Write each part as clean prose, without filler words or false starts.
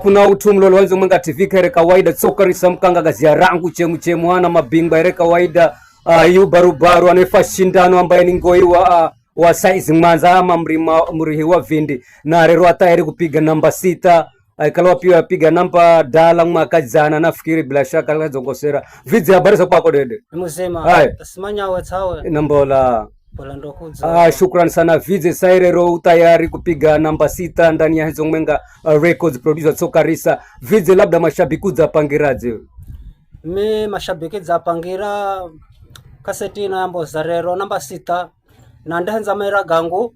kuna utumlo lwanzo mwenga TV kere kawaida Sokarisa mkanga gazia rangu chemu hana mabingwa ere kawaida yu barubaru anefa shindano ambaye ni ngoi wa size Mwanza ama mrihi wa Vindi na rero atayari kupiga namba 6 aikalawa pia apiga namba dala mwakazana nafikiri bila shaka lazongosera vidzi habari za kwako dede mzima tasimanya watawe nambola shukran sana Vidze Sairero utayari kupiga namba 6 ndani ya hizo mwenga records producer Sokarisa. Vidze labda mashabiki za pangiraje? Me mashabiki za pangira kaseti na ambo zarero namba 6 na ndaanza mera gangu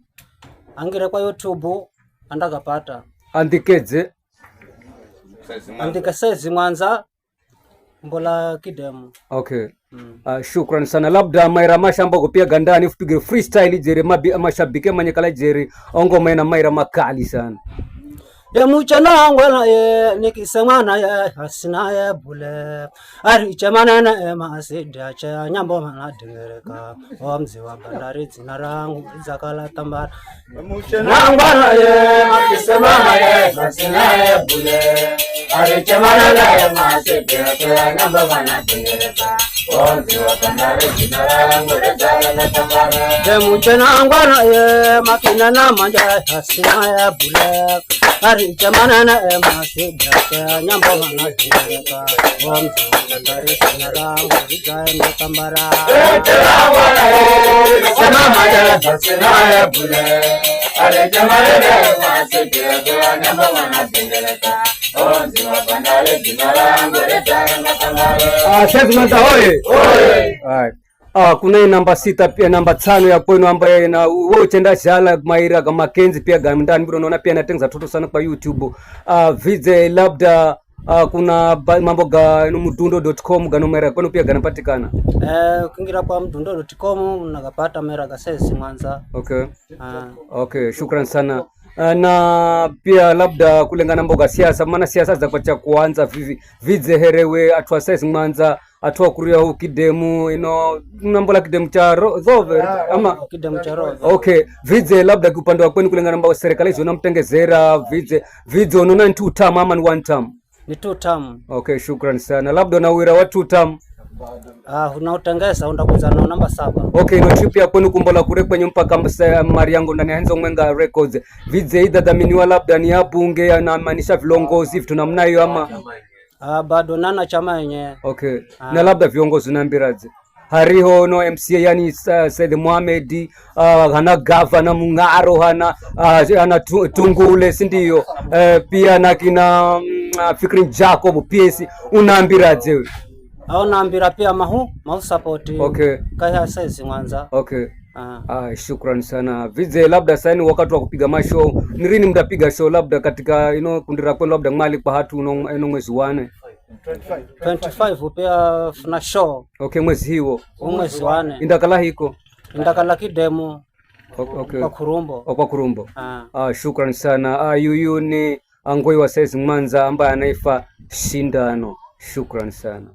angire kwa YouTube andagapata andikeze andika saizi Mwanza mbola kidemu. Okay. Shukran sana labda maira mashamba kupia gandani upige freestyle jere mashabiki manyekala jere ongo maina maira makali sana Demuchana ngwana nikisema na hasina bule ari chamana na masida cha nyambo manadereka omzi wa bandari zinarangu zakala tambara demuchana ngwana nikisema na hasina bule ari chamana na masida cha nyambo manadereka omzi wa bandari zinarangu zakala tambara demuchana ngwana makina na manja hasina bule ari chamana na masida cha nyambo manadereka omzi wa bandari zinarangu zakala tambara Are chamana na masida cha nyambo manadereka omzi wa bandari zinarangu zakala tambara. Sasa manta hoye. Kuna namba 6 pia namba 5 ya kwenu ambaye na wewe tenda shala maira kama Kenzi pia gamndani bro naona pia anatengeneza toto sana kwa YouTube. Vidze labda kuna mambo ga mdundo.com ga numera kwenu pia ganapatikana. Ukingira kwa mdundo.com nakapata mera ga sesi Mwanza. Okay. Okay, shukran sana. Na pia labda kulingana mboga siasa maana siasa za kwacha kuanza Vidze herewe atwa size Mwanza atwa kuria hu kidemu nambola kidemu cha Rove ama kidemu cha Rove. Okay, Vidze labda upande wa kwenu kulingana mboga serikali hizo namtengezera Vidze unaona 2 term ama ni 1 term? Ni 2 term. Okay, shukran sana. Labda na wira wa 2 term unautengeza undakuza na namba 7. Okay, no trip ya kwenu kumbola kure kwenye mpaka Mariango ndani ya Henzo Mwenga Records. Vidze ida dhaminiwa labda ni abunge na maanisha vilongozi vitu namna hiyo ama bado nana chama yenye. Okay. Na labda viongozi naambiraje? Hariho no MCA yani Said Mohamed hana governor Mungaro hana Tungule si ndio? Pia na kina Fikri Jacob PS unaambiraje wewe? Naambira pia mahu support. Okay. Kaya sasa Mwanza. Okay. Shukran sana Vidze. Labda sasa ni wakati wa kupiga mashow. Ni lini mtapiga show labda katika kundi lako labda mali kwa hatu mwezi wane 25 pia funa show. Okay, mwezi hiyo mwezi wane indakala hiko indakala kidemo. Okay. Kwa Kurumbo. Shukran sana. Yuyu ni angoi wa size Mwanza ambaye anaifa shindano. Shukran sana.